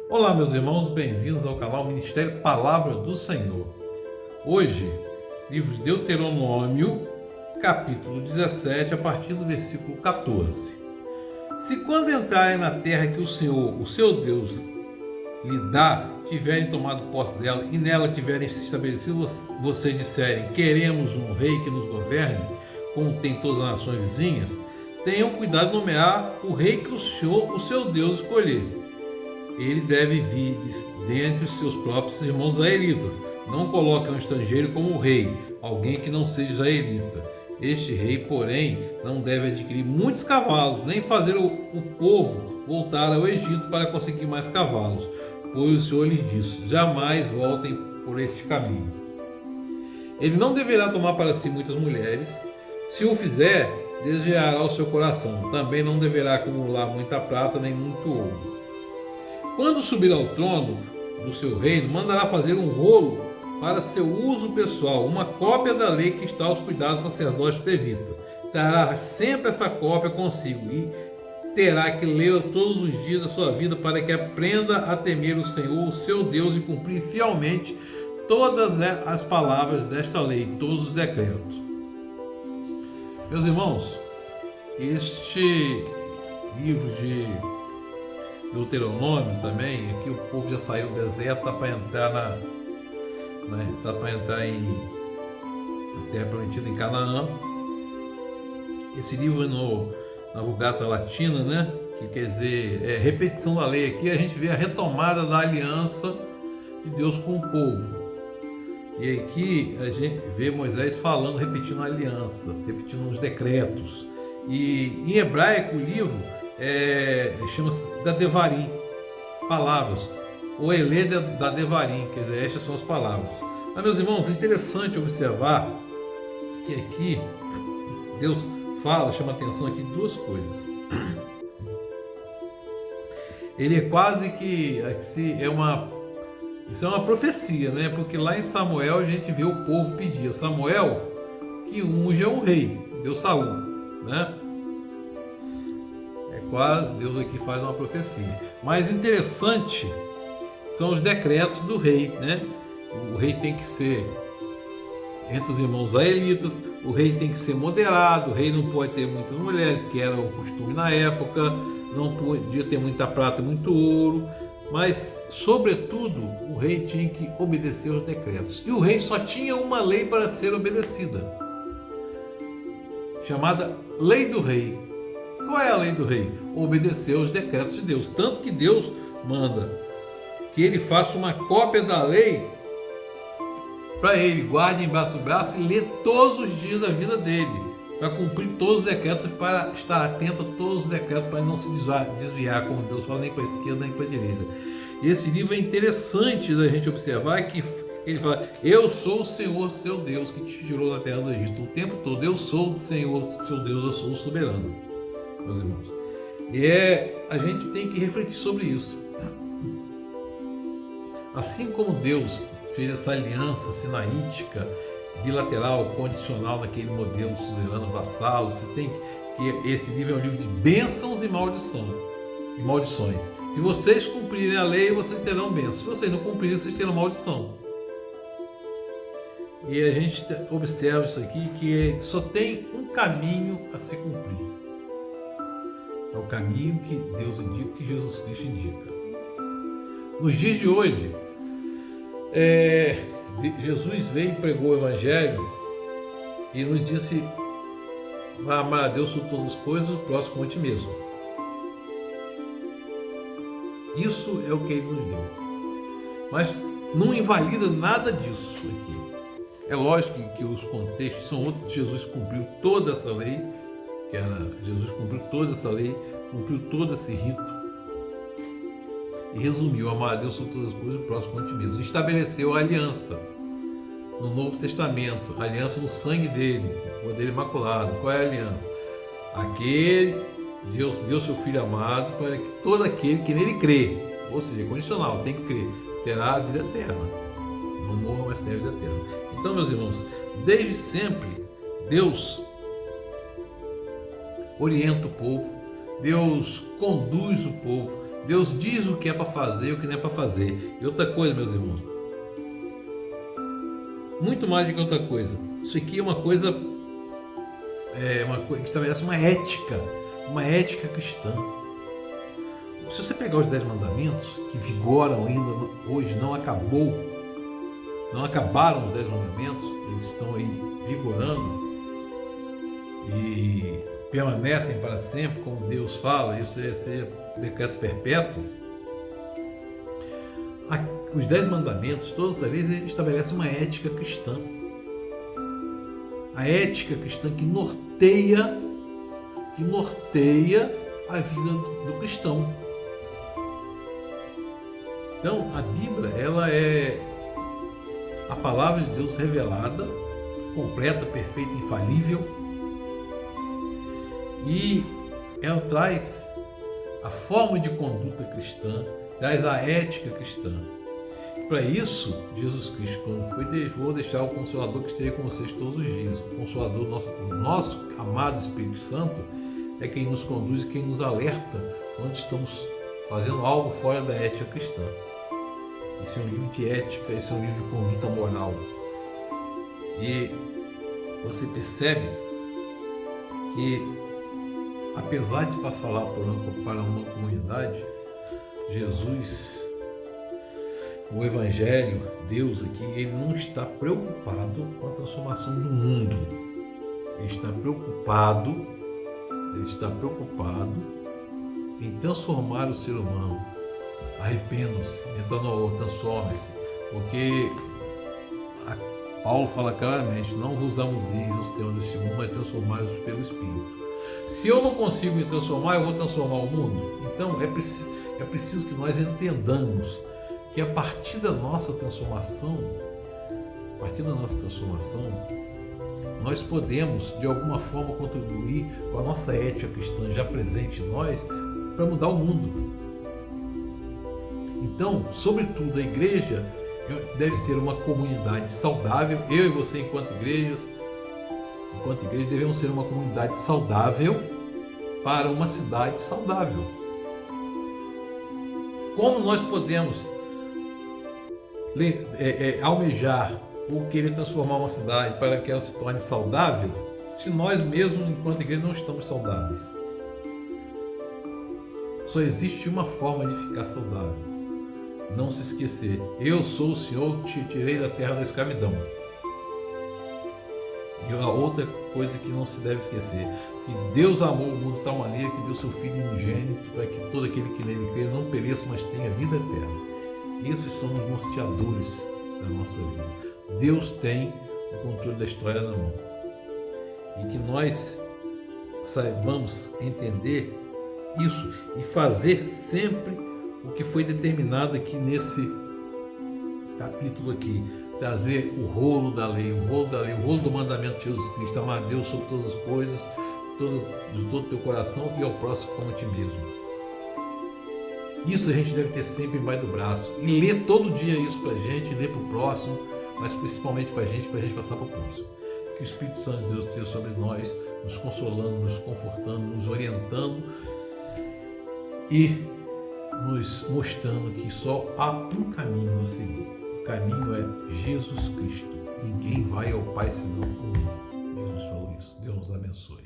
Olá, meus irmãos, bem-vindos ao canal Ministério Palavra do Senhor. Hoje, livro de Deuteronômio, capítulo 17, a partir do versículo 14. Se quando entrarem na terra que o Senhor, o seu Deus, lhe dá, tiverem tomado posse dela e nela tiverem se estabelecido, vocês disserem, queremos um rei que nos governe, como tem todas as nações vizinhas, tenham cuidado de nomear o rei que o Senhor, o seu Deus, escolher. Ele deve vir dentre os seus próprios irmãos israelitas. Não coloque um estrangeiro como rei, alguém que não seja israelita. Este rei, porém, não deve adquirir muitos cavalos, nem fazer o povo voltar ao Egito para conseguir mais cavalos, pois o Senhor lhe disse, jamais voltem por este caminho. Ele não deverá tomar para si muitas mulheres. Se o fizer, desviará o seu coração. Também não deverá acumular muita prata nem muito ouro. Quando subir ao trono do seu reino, mandará fazer um rolo para seu uso pessoal, uma cópia da lei que está aos cuidados do sacerdote levita. Terá sempre essa cópia consigo e terá que lê-la todos os dias da sua vida para que aprenda a temer o Senhor, o seu Deus, e cumprir fielmente todas as palavras desta lei, todos os decretos. Meus irmãos, este livro de Deuteronômio também, aqui o povo já saiu do deserto, está para entrar na terra prometida em Canaã. Esse livro na Vulgata Latina, né, que quer dizer repetição da lei. Aqui a gente vê a retomada da aliança de Deus com o povo. E aqui a gente vê Moisés falando, repetindo a aliança, repetindo os decretos. E em hebraico o livro chama-se da Devarim, palavras, o Elê da Devarim, quer dizer, estas são as palavras. Mas, meus irmãos, é interessante observar que aqui Deus fala, chama atenção aqui duas coisas. Ele é quase que isso é uma profecia, né? Porque lá em Samuel a gente vê o povo pedir, Samuel que unge um rei, Deus Saul, né? Quase Deus aqui faz uma profecia. Mas interessante são os decretos do rei, né? O rei tem que ser entre os irmãos israelitas, o rei tem que ser moderado, o rei não pode ter muitas mulheres, que era o costume na época, não podia ter muita prata, muito ouro, mas, sobretudo, o rei tinha que obedecer aos decretos. E o rei só tinha uma lei para ser obedecida, chamada Lei do Rei. Qual é a lei do rei? Obedecer aos decretos de Deus. Tanto que Deus manda que ele faça uma cópia da lei para ele, guarde embaixo do braço e lê todos os dias da vida dele, para cumprir todos os decretos, para estar atento a todos os decretos, para não se desviar, como Deus fala, nem para a esquerda nem para a direita. E esse livro é interessante da gente observar que ele fala, eu sou o Senhor, seu Deus, que te tirou da terra do Egito. O tempo todo, eu sou o Senhor, seu Deus, eu sou o soberano. Meus irmãos, e a gente tem que refletir sobre isso. Assim como Deus fez essa aliança sinaítica, bilateral, condicional naquele modelo suzerano vassalo, você tem que esse livro é um livro de bênçãos e maldições. Se vocês cumprirem a lei, vocês terão bênçãos. Se vocês não cumprirem, vocês terão maldição. E a gente observa isso aqui, que só tem um caminho a se cumprir. É o caminho que Deus indica, que Jesus Cristo indica. Nos dias de hoje, Jesus veio e pregou o Evangelho e nos disse, vai amar a Deus sobre todas as coisas, o próximo como a ti mesmo. Isso é o que Ele nos deu. Mas não invalida nada disso aqui. É lógico que os contextos são outros. Jesus cumpriu toda essa lei, Jesus cumpriu toda essa lei, cumpriu todo esse rito e resumiu, amar a Deus sobre todas as coisas e o próximo como a ti mesmo. Estabeleceu a aliança no Novo Testamento, a aliança no sangue dele, o poder imaculado. Qual é a aliança? Aquele Deus deu seu Filho amado para que todo aquele que nele crê, ou seja, é condicional, tem que crer, terá a vida eterna. Não morra, mas tem a vida eterna. Então, meus irmãos, desde sempre Deus orienta o povo, Deus conduz o povo, Deus diz o que é para fazer e o que não é para fazer. E outra coisa, meus irmãos, muito mais do que outra coisa, isso aqui é uma coisa que estabelece uma ética cristã. Se você pegar os 10 mandamentos, que vigoram ainda hoje, não acabaram os 10 mandamentos, eles estão aí vigorando e permanecem para sempre, como Deus fala, isso é ser decreto perpétuo. Os 10 mandamentos, todas as vezes, eles estabelecem uma ética cristã. A ética cristã que norteia a vida do cristão. Então, a Bíblia, ela é a palavra de Deus revelada, completa, perfeita, infalível, e ela traz a forma de conduta cristã, traz a ética cristã. Para isso, Jesus Cristo, quando foi, vou deixar o Consolador que esteja com vocês todos os dias. O Consolador, nosso amado Espírito Santo, é quem nos conduz e quem nos alerta quando estamos fazendo algo fora da ética cristã. Esse é um livro de ética, esse é um livro de conduta moral. E você percebe que, apesar de falar para uma comunidade, Jesus, o Evangelho, Deus aqui, ele não está preocupado com a transformação do mundo. Ele está preocupado em transformar o ser humano. Arrependam-se, transformem-se, porque Paulo fala claramente: não vos amudeis os teus deste mundo, mas transformai-vos pelo Espírito. Se eu não consigo me transformar, eu vou transformar o mundo. Então é preciso que nós entendamos que a partir da nossa transformação, nós podemos de alguma forma contribuir com a nossa ética cristã já presente em nós para mudar o mundo. Então, sobretudo, a igreja deve ser uma comunidade saudável. Eu e você, enquanto igreja, devemos ser uma comunidade saudável para uma cidade saudável. Como nós podemos almejar ou querer transformar uma cidade para que ela se torne saudável, se nós mesmos, enquanto igreja, não estamos saudáveis? Só existe uma forma de ficar saudável: não se esquecer, eu sou o Senhor que te tirei da terra da escravidão. E a outra coisa que não se deve esquecer, que Deus amou o mundo de tal maneira que deu seu Filho unigênito para que todo aquele que nele crê não pereça, mas tenha vida eterna. Esses são os norteadores da nossa vida. Deus tem o controle da história na mão. E que nós saibamos entender isso e fazer sempre o que foi determinado aqui nesse capítulo aqui, trazer o rolo da lei, o rolo do mandamento de Jesus Cristo: amar a Deus sobre todas as coisas, de todo o teu coração, e ao próximo como a ti mesmo. Isso a gente deve ter sempre embaixo do braço e ler todo dia isso para a gente, ler para o próximo, mas principalmente para a gente passar para o próximo. Que o Espírito Santo de Deus esteja sobre nós, nos consolando, nos confortando, nos orientando e nos mostrando que só há um caminho a seguir. O caminho é Jesus Cristo. Ninguém vai ao Pai senão por mim. Jesus falou isso. Deus nos abençoe.